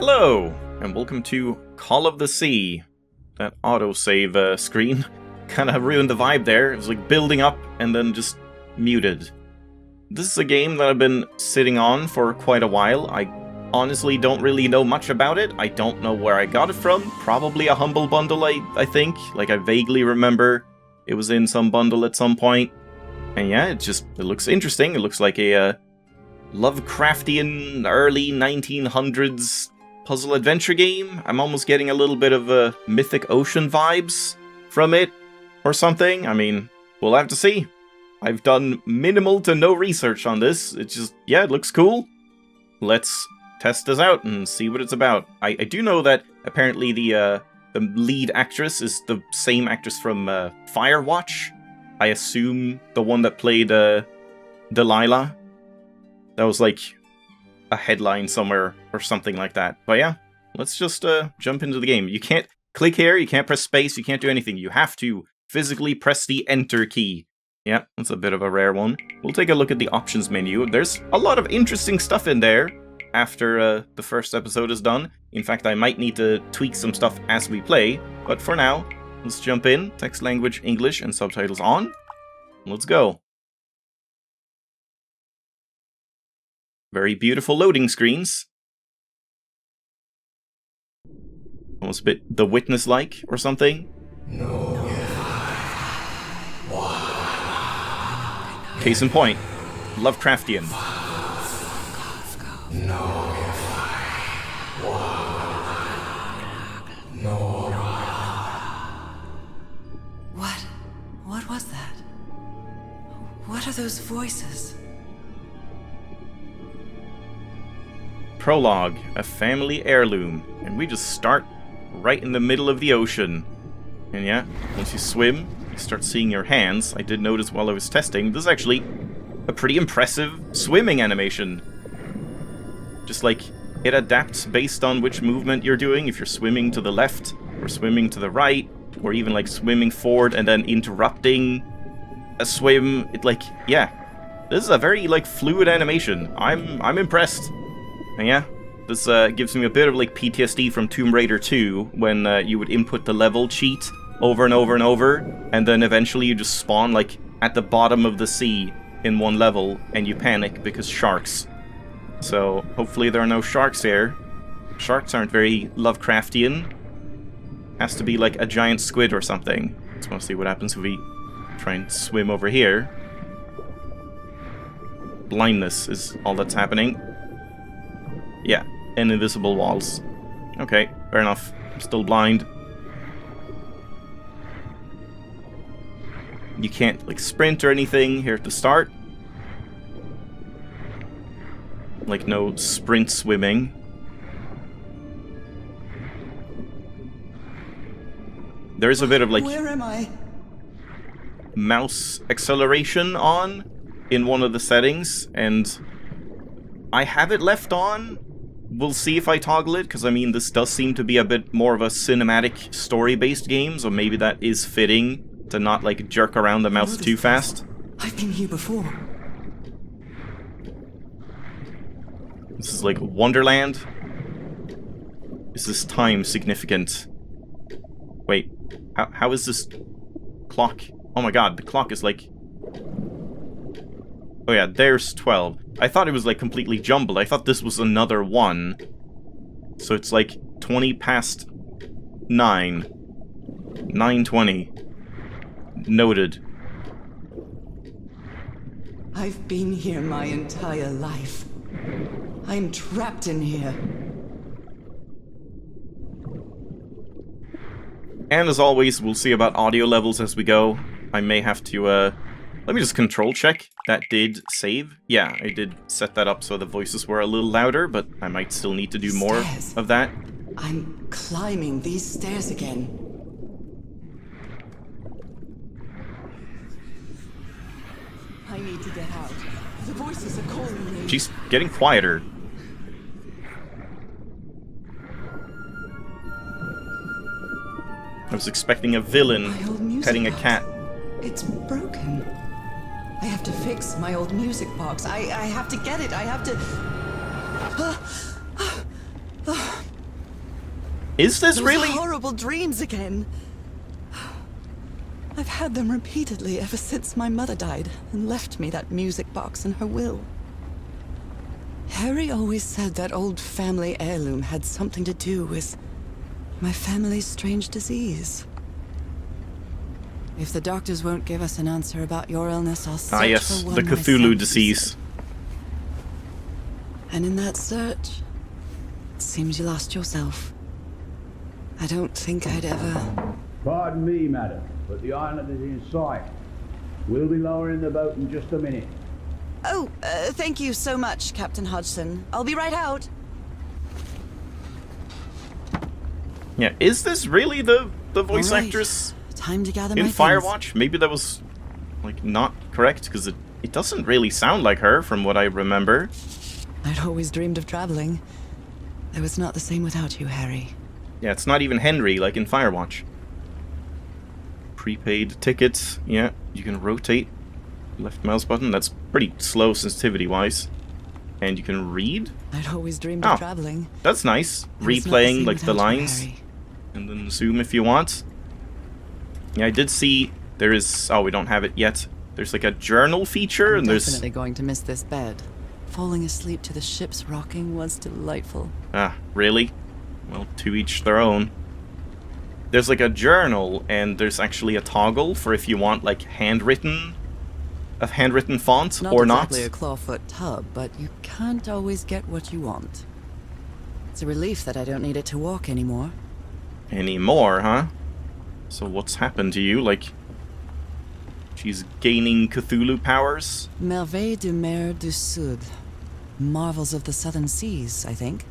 Hello, and welcome to Call of the Sea. That autosave screen kind of ruined the vibe there. It was like building up and then just muted. This is a game that I've been sitting on for quite a while. I honestly don't really know much about it. I don't know where I got it from. Probably a Humble Bundle, I think. Like, I vaguely remember it was in some bundle at some point. And yeah, it looks interesting. It looks like a Lovecraftian early 1900s puzzle adventure game. I'm almost getting a little bit of Mythic Ocean vibes from it or something. I mean, we'll have to see. I've done minimal to no research on this. It's just, yeah, it looks cool. Let's test this out and see what it's about. I do know that apparently the lead actress is the same actress from Firewatch. I assume the one that played Delilah. That was like a headline somewhere or something like that. But yeah, let's just jump into the game. You can't click here, you can't press space, you can't do anything. You have to physically press the enter key. Yeah, that's a bit of a rare one. We'll take a look at the options menu. There's a lot of interesting stuff in there after the first episode is done. In fact, I might need to tweak some stuff as we play. But for now, let's jump in. Text language English and subtitles on. Let's go. Very beautiful loading screens. Almost a bit The Witness-like or something. No. Case in point, Lovecraftian. No. What was that? What are those voices? Prologue, a family heirloom. And we just start right in the middle of the ocean. And yeah, once you swim, you start seeing your hands. I did notice while I was testing, this is actually a pretty impressive swimming animation. Just like, it adapts based on which movement you're doing. If you're swimming to the left, or swimming to the right, or even like swimming forward and then interrupting a swim. It like, yeah, this is a very like fluid animation. I'm impressed. And yeah, this gives me a bit of like PTSD from Tomb Raider 2 when you would input the level cheat over and over and over, and then eventually you just spawn like at the bottom of the sea in one level and you panic because sharks. So hopefully there are no sharks here. Sharks aren't very Lovecraftian. Has to be like a giant squid or something. Just want to see what happens if we try and swim over here. Blindness is all that's happening. Yeah, and invisible walls. Okay, fair enough. I'm still blind. You can't like sprint or anything here at the start. Like no sprint swimming. There's a bit of like Where am I? mouse acceleration on in one of the settings, and I have it left on. We'll see if I toggle it, because I mean this does seem to be a bit more of a cinematic story-based game, so maybe that is fitting to not like jerk around the mouse too fast. I've been here before. This is like Wonderland. Is this time significant? Wait, how is this clock? Oh my god, the clock is like... Oh yeah, there's 12. I thought it was like completely jumbled. I thought this was another one. So it's like 20 past 9. 9:20. Noted. I've been here my entire life. I'm trapped in here. And as always, we'll see about audio levels as we go. I may have to, let me just control check. That did save. Yeah, I did set that up so the voices were a little louder, but I might still need to do more Stairs. of that. I'm climbing these stairs again. I need to get out. The voices are calling me. She's getting quieter. I was expecting a villain My old music petting a box. cat. It's broken. I have to fix my old music box. I have to get it. I have to... Is this Those really? horrible dreams again. I've had them repeatedly ever since my mother died and left me that music box in her will. Harry always said that old family heirloom had something to do with my family's strange disease. If the doctors won't give us an answer about your illness, I'll search Yes, for one the myself, Cthulhu he disease. said. And in that search, it seems you lost yourself. I don't think I'd ever... Pardon me, madam, but the island is in sight. We'll be lowering the boat in just a minute. Oh, thank you so much, Captain Hodgson. I'll be right out. Yeah, is this really the voice All right. actress Time to gather in my things. Firewatch? Maybe that was, like, not correct, because it doesn't really sound like her from what I remember. I'd always dreamed of traveling. It was not the same without you, Harry. Yeah, it's not even Henry, like in Firewatch. Prepaid tickets, yeah, you can rotate. Left mouse button, that's pretty slow sensitivity-wise. And you can read? I'd always dreamed Oh. of traveling. That's nice. It was not the Replaying, same like, the without you, lines. Harry. And then zoom if you want. Yeah, I did see there is... Oh, we don't have it yet. There's like a journal feature, I'm and there's... definitely going to miss this bed. Falling asleep to the ship's rocking was delightful. Ah, really? Well, to each their own. There's like a journal, and there's actually a toggle for if you want like handwritten font Not or exactly not. a clawfoot tub, but you can't always get what you want. It's a relief that I don't need it to walk anymore. Anymore, huh? So what's happened to you? Like, she's gaining Cthulhu powers? Merveilles de mer du Sud. Marvels of the Southern Seas, I think.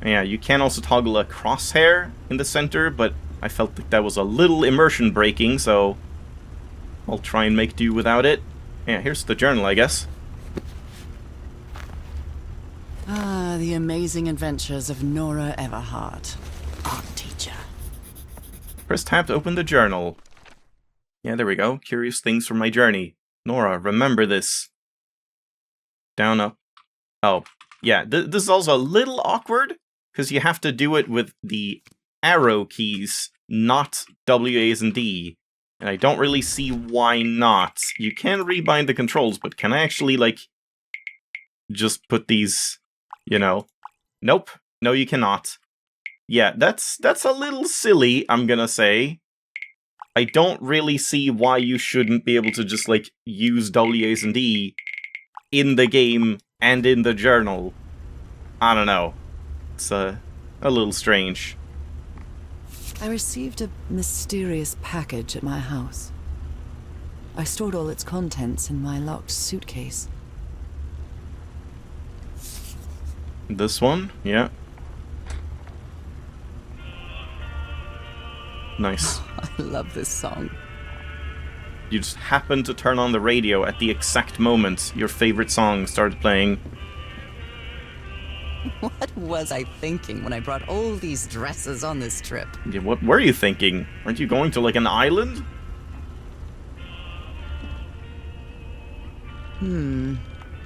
Yeah, you can also toggle a crosshair in the center, but I felt that that was a little immersion breaking, so I'll try and make do without it. Yeah, here's the journal, I guess. Ah, the amazing adventures of Nora Everhart, art teacher. Press tab to open the journal. Yeah, there we go. Curious things from my journey. Nora, remember this. Down, up. Oh, yeah, this is also a little awkward, because you have to do it with the arrow keys, not W, A's, and D. And I don't really see why not. You can rebind the controls, but can I actually, like, just put these, you know... Nope. No, you cannot. Yeah, that's a little silly, I'm gonna say. I don't really see why you shouldn't be able to just, like, use W, A's, and D in the game and in the journal. I don't know. It's a little strange. I received a mysterious package at my house. I stored all its contents in my locked suitcase. This one? Yeah. Nice. I love this song. You just happened to turn on the radio at the exact moment your favorite song started playing. What was I thinking when I brought all these dresses on this trip? Yeah, what were you thinking? Aren't you going to, like, an island?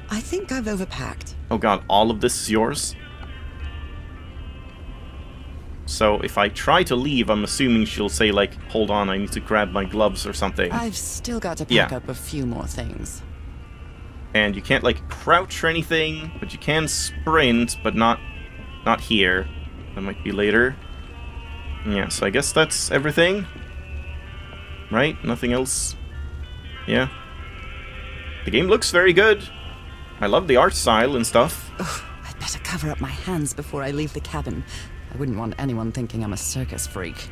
I think I've overpacked. Oh god, all of this is yours? So if I try to leave, I'm assuming she'll say, like, hold on, I need to grab my gloves or something. I've still got to Yeah. pack up a few more things. And you can't, like, crouch or anything, but you can sprint, but not here. That might be later. Yeah, so I guess that's everything. Right? Nothing else? Yeah. The game looks very good. I love the art style and stuff. Ugh, I'd better cover up my hands before I leave the cabin. I wouldn't want anyone thinking I'm a circus freak.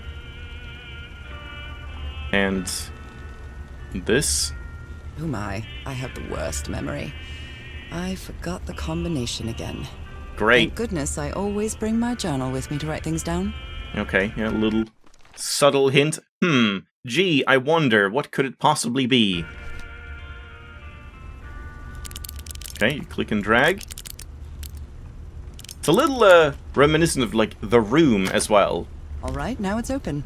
And this? Oh my, I have the worst memory. I forgot the combination again. Great. Thank goodness I always bring my journal with me to write things down. Okay, yeah, a little subtle hint. Gee, I wonder, what could it possibly be? Okay, you click and drag. It's a little, reminiscent of, like, The Room as well. Alright, now it's open.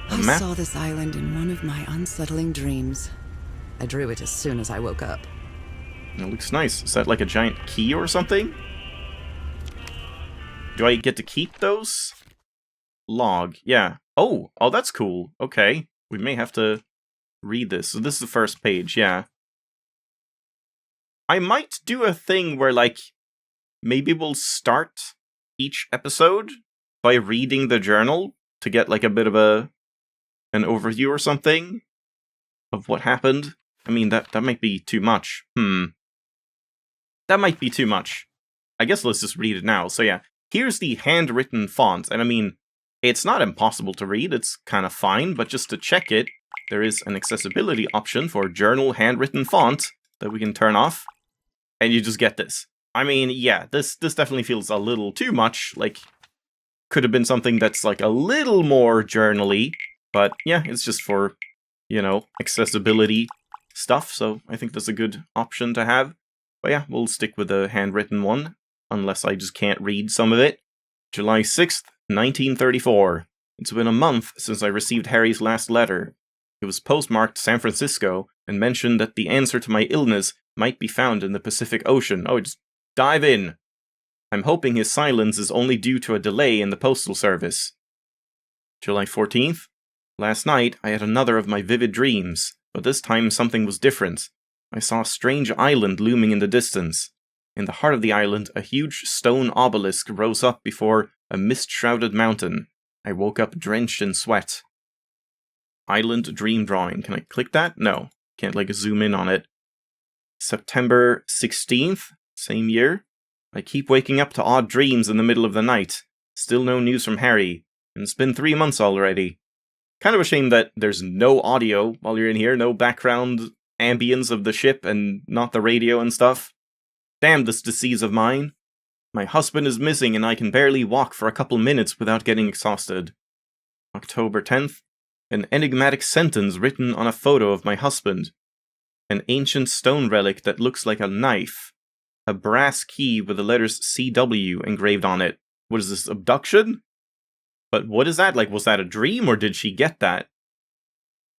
I map? saw this island in one of my unsettling dreams. I drew it as soon as I woke up. It looks nice. Is that like a giant key or something? Do I get to keep those? Log, yeah. Oh, that's cool. Okay, we may have to read this. So this is the first page, yeah. I might do a thing where, like, maybe we'll start each episode by reading the journal to get, like, a bit of an overview or something of what happened. I mean, that might be too much. That might be too much. I guess let's just read it now. So yeah, here's the handwritten font, and I mean, it's not impossible to read, it's kind of fine, but just to check it, there is an accessibility option for journal handwritten font that we can turn off, and you just get this. I mean, yeah, this definitely feels a little too much, like, could have been something that's like a little more journal-y, but yeah, it's just for, you know, accessibility stuff, so I think that's a good option to have. But yeah, we'll stick with the handwritten one, unless I just can't read some of it. July 6th, 1934. It's been a month since I received Harry's last letter. It was postmarked San Francisco and mentioned that the answer to my illness might be found in the Pacific Ocean. Oh, just dive in. I'm hoping his silence is only due to a delay in the postal service. July 14th. Last night, I had another of my vivid dreams, but this time something was different. I saw a strange island looming in the distance. In the heart of the island, a huge stone obelisk rose up before a mist-shrouded mountain. I woke up drenched in sweat. Island dream drawing. Can I click that? No. Can't, like, zoom in on it. September 16th, same year. I keep waking up to odd dreams in the middle of the night. Still no news from Harry, and it's been 3 months already. Kind of a shame that there's no audio while you're in here, no background ambience of the ship and not the radio and stuff. Damn this disease of mine. My husband is missing and I can barely walk for a couple minutes without getting exhausted. October 10th. An enigmatic sentence written on a photo of my husband. An ancient stone relic that looks like a knife. A brass key with the letters CW engraved on it. What is this, abduction? But what is that? Like, was that a dream or did she get that?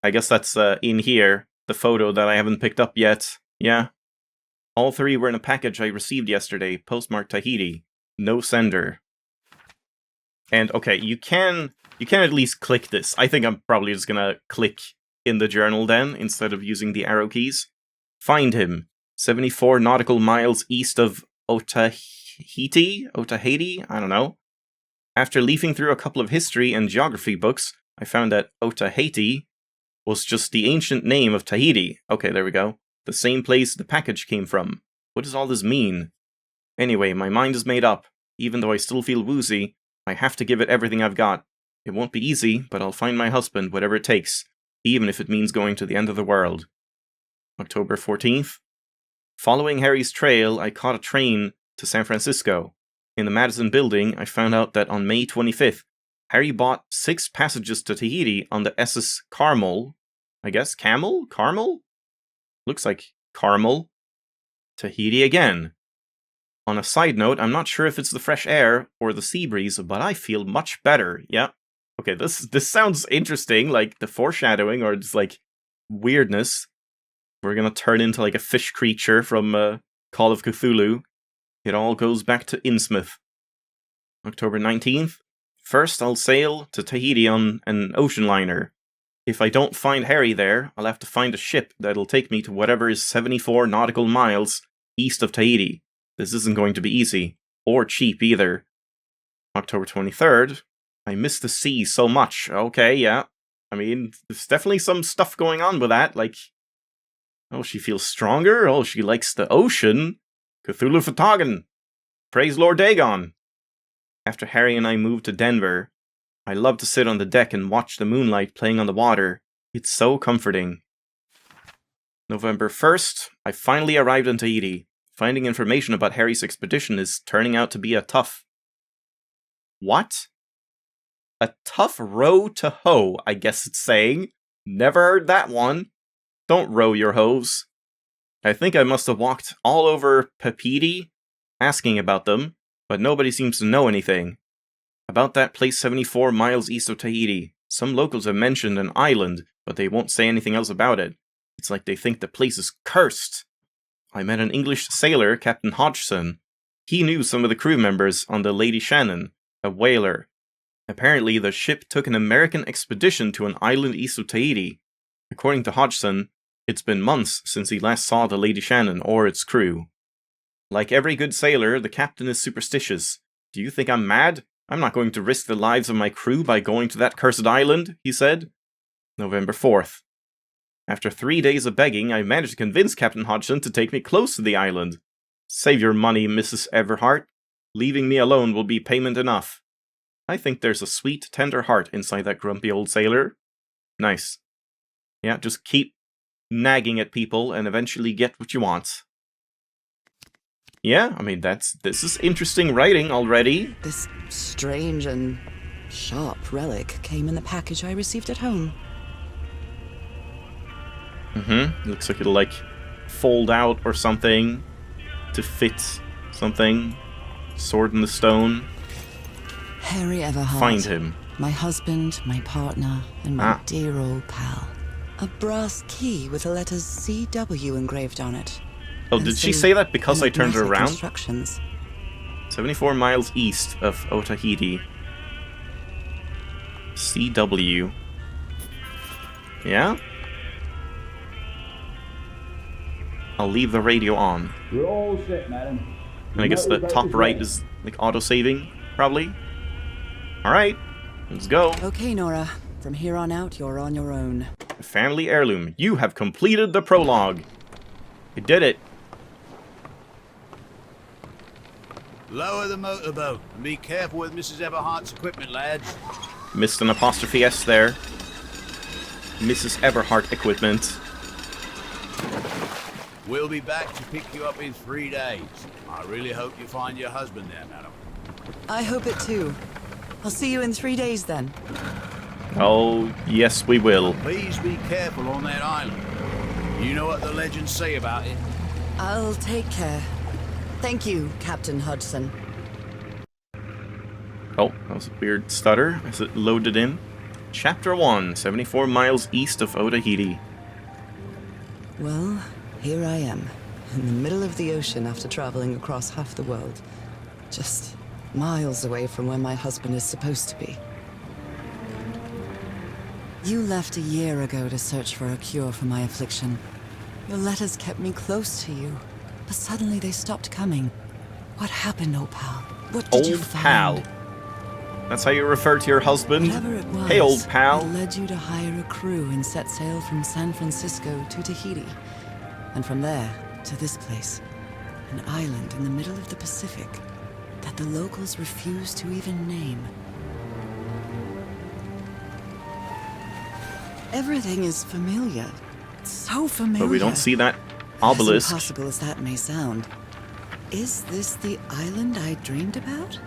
I guess that's in here. The photo that I haven't picked up yet. Yeah. All three were in a package I received yesterday, postmarked Tahiti. No sender. And okay, you can at least click this. I think I'm probably just gonna click in the journal then, instead of using the arrow keys. Find him. 74 nautical miles east of Otaheite? I don't know. After leafing through a couple of history and geography books, I found that Otaheite was just the ancient name of Tahiti. Okay, there we go. The same place the package came from. What does all this mean? Anyway, my mind is made up. Even though I still feel woozy, I have to give it everything I've got. It won't be easy, but I'll find my husband, whatever it takes, even if it means going to the end of the world. October 14th. Following Harry's trail, I caught a train to San Francisco. In the Madison building, I found out that on May 25th, Harry bought 6 passages to Tahiti on the SS Carmel. I guess Camel? Carmel? Looks like Carmel. Tahiti again. On a side note, I'm not sure if it's the fresh air or the sea breeze, but I feel much better. Yeah. Okay, this sounds interesting, like the foreshadowing or just like weirdness. We're gonna turn into like a fish creature from Call of Cthulhu. It all goes back to Innsmouth. October 19th. First, I'll sail to Tahiti on an ocean liner. If I don't find Harry there, I'll have to find a ship that'll take me to whatever is 74 nautical miles east of Tahiti. This isn't going to be easy, or cheap either. October 23rd. I miss the sea so much. Okay, yeah. I mean, there's definitely some stuff going on with that, like... Oh, she feels stronger? Oh, she likes the ocean? Cthulhu Fhtagn! Praise Lord Dagon! After Harry and I moved to Denver, I love to sit on the deck and watch the moonlight playing on the water. It's so comforting. November 1st, I finally arrived in Tahiti. Finding information about Harry's expedition is turning out to be a tough... What? A tough row to hoe, I guess it's saying. Never heard that one. Don't row your hoes. I think I must have walked all over Papeete, asking about them, but nobody seems to know anything. About that place 74 miles east of Tahiti, some locals have mentioned an island, but they won't say anything else about it. It's like they think the place is cursed. I met an English sailor, Captain Hodgson. He knew some of the crew members on the Lady Shannon, a whaler. Apparently, the ship took an American expedition to an island east of Tahiti. According to Hodgson, it's been months since he last saw the Lady Shannon or its crew. Like every good sailor, the captain is superstitious. Do you think I'm mad? I'm not going to risk the lives of my crew by going to that cursed island, he said. November 4th. After 3 days of begging, I managed to convince Captain Hodgson to take me close to the island. Save your money, Mrs. Everhart. Leaving me alone will be payment enough. I think there's a sweet, tender heart inside that grumpy old sailor. Nice. Yeah, just keep nagging at people and eventually get what you want. Yeah, I mean, this is interesting writing already. This strange and sharp relic came in the package I received at home. Looks like it'll, like, fold out or something to fit something. Sword in the stone. Harry Everhart. Find him. My husband, my partner, and my dear old pal. A brass key with the letters CW engraved on it. Oh, And did she some say that because I turned her enigmatic around? Instructions. 74 miles east of Otaheite. CW. Yeah? I'll leave the radio on. We're all set, madam. And I guess the top right is like auto-saving, probably. Alright, let's go. Okay, Nora. From here on out, you're on your own. Family heirloom. You have completed the prologue. You did it. Lower the motorboat and be careful with Mrs. Everhart's equipment, lads. Missed an apostrophe S there. Mrs. Everhart equipment. We'll be back to pick you up in 3 days. I really hope you find your husband there, madam. I hope it too. I'll see you in 3 days then. Oh, yes we will. Please be careful on that island. You know what the legends say about it. I'll take care. Thank you, Captain Hodgson. Oh, that was a weird stutter as it loaded in. Chapter 1, 74 miles east of Otaheite. Well, here I am, in the middle of the ocean after traveling across half the world. Just miles away from where my husband is supposed to be. You left a year ago to search for a cure for my affliction. Your letters kept me close to you, but suddenly they stopped coming. What happened, old pal? What did you Old find? pal. That's how you refer to your husband? Whatever it was, Hey, old pal. it led you to hire a crew and set sail from San Francisco to Tahiti. And from there to this place, an island in the middle of the Pacific that the locals refuse to even name. Everything is familiar. So familiar. But we don't see that As obelisk. impossible as that may sound. Is this the island I dreamed about?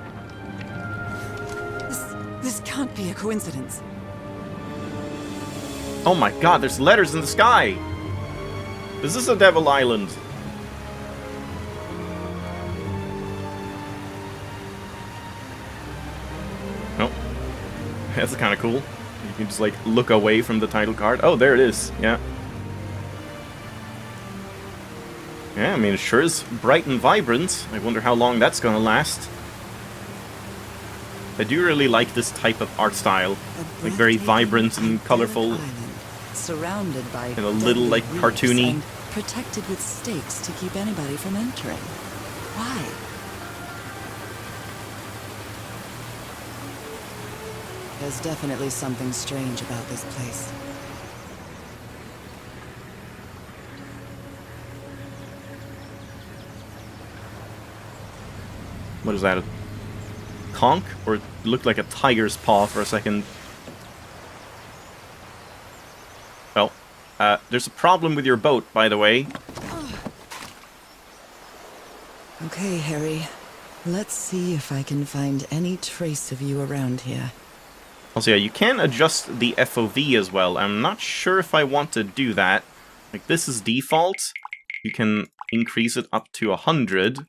This can't be a coincidence. Oh my god, there's letters in the sky! Is this a Devil Island? Oh. That's kind of cool. You can just, like, look away from the title card. Oh, there it is. Yeah. Yeah, I mean, it sure is bright and vibrant. I wonder how long that's gonna last. I do really like this type of art style. Like, very vibrant and colorful. Island, surrounded by And a little, like, deadly reefs cartoony. and protected with stakes to keep anybody from entering. Why? There's definitely something strange about this place. What is that? A conch? Or it looked like a tiger's paw for a second. Well, there's a problem with your boat, by the way. Okay, Harry. Let's see if I can find any trace of you around here. Also, yeah, you can adjust the FOV as well. I'm not sure if I want to do that. Like, this is default. You can increase it up to 100.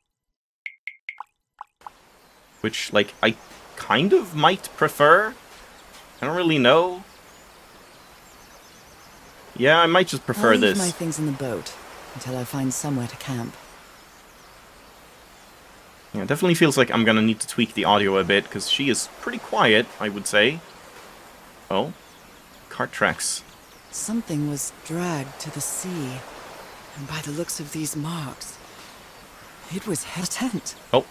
Which, like, I kind of might prefer. I don't really know. Yeah, I might just prefer I'll leave this. my things in the boat until I find somewhere to camp. Yeah, it definitely feels like I'm gonna need to tweak the audio a bit, because she is pretty quiet, I would say. Oh, cart tracks. Something was dragged to the sea, and by the looks of these marks, it was a tent. Oh,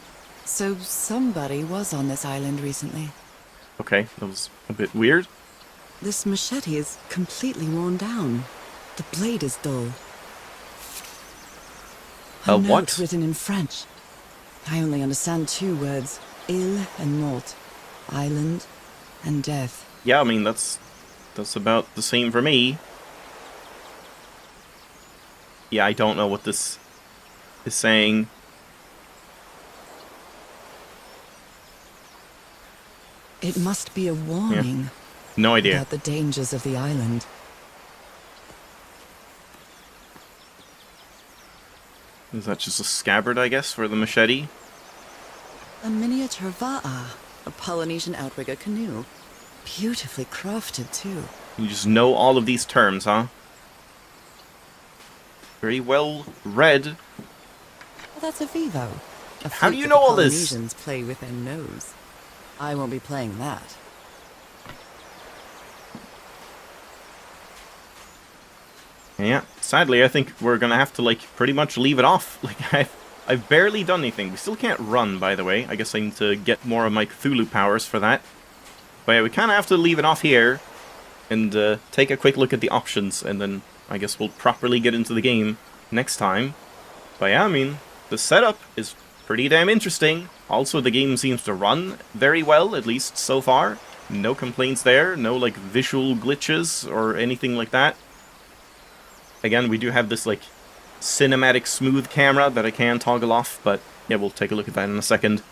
So somebody was on this island recently. okay, that was a bit weird. This machete is completely worn down. The blade is dull. A note what? written in French. I only understand 2 words. Île and mort. Island and death. Yeah, I mean, that's about the same for me. Yeah, I don't know what this is saying. It must be a warning No idea. about the dangers of the island. Is that just a scabbard, I guess, for the machete? A miniature va'a, a Polynesian outrigger canoe. Beautifully crafted, too. You just know all of these terms, huh? Very well read. Well, that's a Vivo. A How do flute you that know the all this? Polynesians play with their nose. I won't be playing that. Yeah, sadly, I think we're gonna have to, like, pretty much leave it off. Like, I've barely done anything. We still can't run, by the way. I guess I need to get more of my Cthulhu powers for that. But yeah, we kind of have to leave it off here and take a quick look at the options, and then I guess we'll properly get into the game next time. But yeah, I mean, the setup is pretty damn interesting. Also, the game seems to run very well, at least so far. No complaints there, no, like, visual glitches or anything like that. Again, we do have this, like, cinematic smooth camera that I can toggle off, but yeah, we'll take a look at that in a second.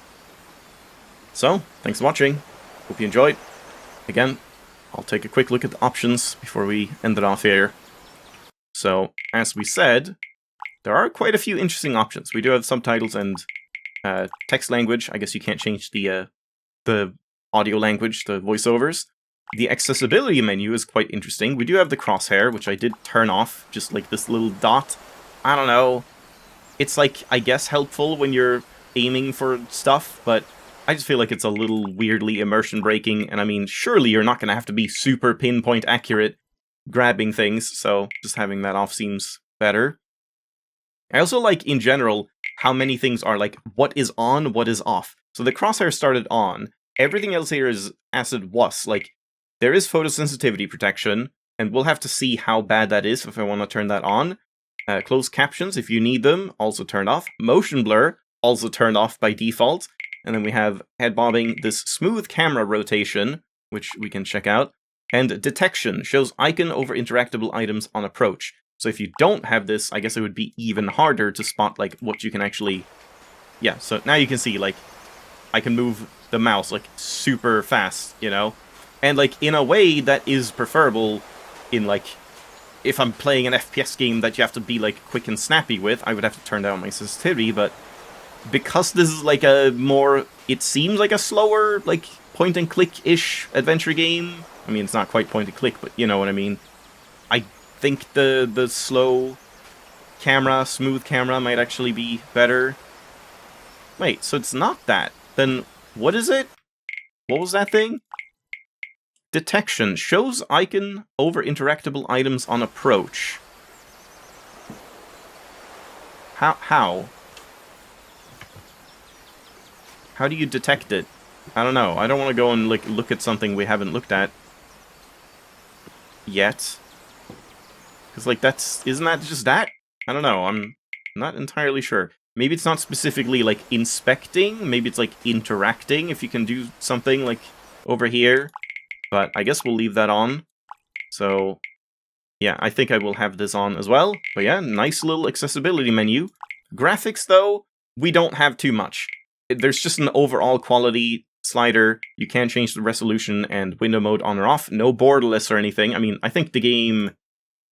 So, thanks for watching. Hope you enjoyed. Again, I'll take a quick look at the options before we end it off here. So, as we said, there are quite a few interesting options. We do have subtitles and text language. I guess you can't change the audio language, the voiceovers. The accessibility menu is quite interesting. We do have the crosshair, which I did turn off, just like this little dot. I don't know. It's like, I guess, helpful when you're aiming for stuff, but I just feel like it's a little weirdly immersion breaking, and I mean, surely you're not going to have to be super pinpoint accurate grabbing things, so just having that off seems better. I also like, in general, how many things are like, what is on, what is off. So the crosshair started on, everything else here is acid was, like, there is photosensitivity protection, and we'll have to see how bad that is if I want to turn that on. Closed captions, if you need them, also turned off. Motion blur, also turned off by default. And then we have head bobbing, this smooth camera rotation, which we can check out. And detection, shows icon over interactable items on approach. So if you don't have this, I guess it would be even harder to spot, like, what you can actually... Yeah, so now you can see, like, I can move the mouse, like, super fast, you know? And, like, in a way that is preferable in, like, if I'm playing an FPS game that you have to be, like, quick and snappy with, I would have to turn down my sensitivity, but because this is, like, a more, it seems like a slower, like, point-and-click-ish adventure game. I mean, it's not quite point-and-click, but you know what I mean. I think the slow camera, smooth camera, might actually be better. Wait, so it's not that. Then, what is it? What was that thing? Detection. Shows icon over interactable items on approach. How? How do you detect it? I don't know. I don't want to go and, like, look at something we haven't looked at yet. Because, like, isn't that just that? I don't know. I'm not entirely sure. Maybe it's not specifically, like, inspecting. Maybe it's, like, interacting, if you can do something, like, over here. But I guess we'll leave that on. So, yeah, I think I will have this on as well. But yeah, nice little accessibility menu. Graphics, though, we don't have too much. There's just an overall quality slider. You can change the resolution and window mode on or off. No borderless or anything. I mean, I think the game...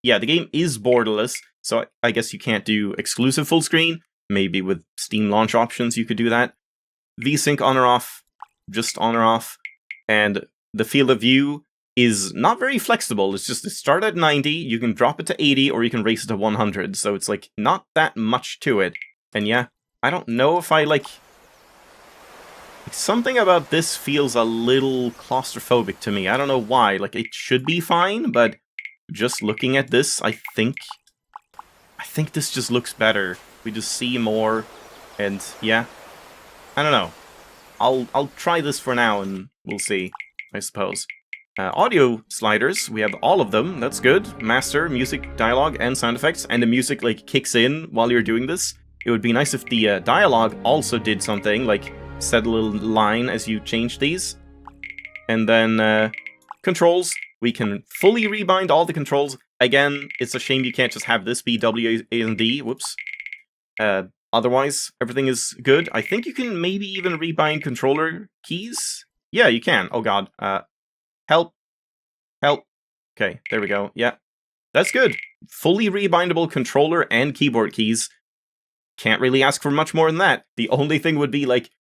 Yeah, the game is borderless, so I guess you can't do exclusive full screen. Maybe with Steam launch options you could do that. VSync on or off. Just on or off. And the field of view is not very flexible. It's just, it starts at 90, you can drop it to 80, or you can raise it to 100. So it's, like, not that much to it. And yeah, I don't know if I, like, Something about this feels a little claustrophobic to me. I don't know why. Like, it should be fine, but just looking at this, I think this just looks better. We just see more, and yeah. I don't know. I'll try this for now, and we'll see, I suppose. Audio sliders, we have all of them. That's good. Master, music, dialogue, and sound effects, and the music, like, kicks in while you're doing this. It would be nice if the dialogue also did something, like said a little line as you change these. And then controls, we can fully rebind all the controls. Again, it's a shame you can't just have this be W, A, and D. Whoops. Otherwise, everything is good. I think you can maybe even rebind controller keys. Yeah, you can. Oh god. Help. Help. Okay, there we go. Yeah. That's good. Fully rebindable controller and keyboard keys. Can't really ask for much more than that. The only thing would be, like,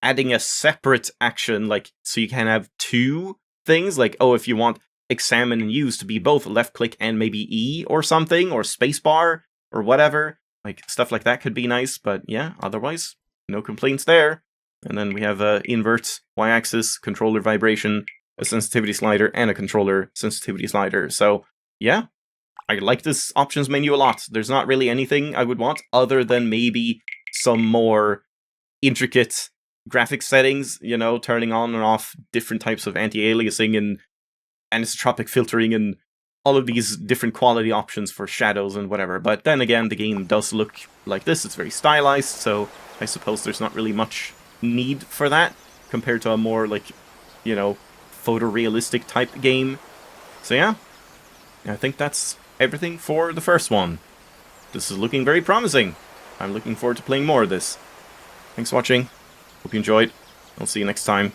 adding a separate action, like, so you can have two things, like, oh, if you want examine and use to be both left click and maybe E or something, or spacebar, or whatever, like, stuff like that could be nice, but yeah, otherwise, no complaints there. And then we have invert, y-axis, controller vibration, a sensitivity slider, and a controller sensitivity slider, so yeah, I like this options menu a lot. There's not really anything I would want, other than maybe some more intricate graphics settings, you know, turning on and off different types of anti-aliasing and anisotropic filtering and all of these different quality options for shadows and whatever. But then again, the game does look like this. It's very stylized, so I suppose there's not really much need for that compared to a more, like, you know, photorealistic type game. So yeah, I think that's everything for the first one. This is looking very promising. I'm looking forward to playing more of this. Thanks for watching. Hope you enjoyed. I'll see you next time.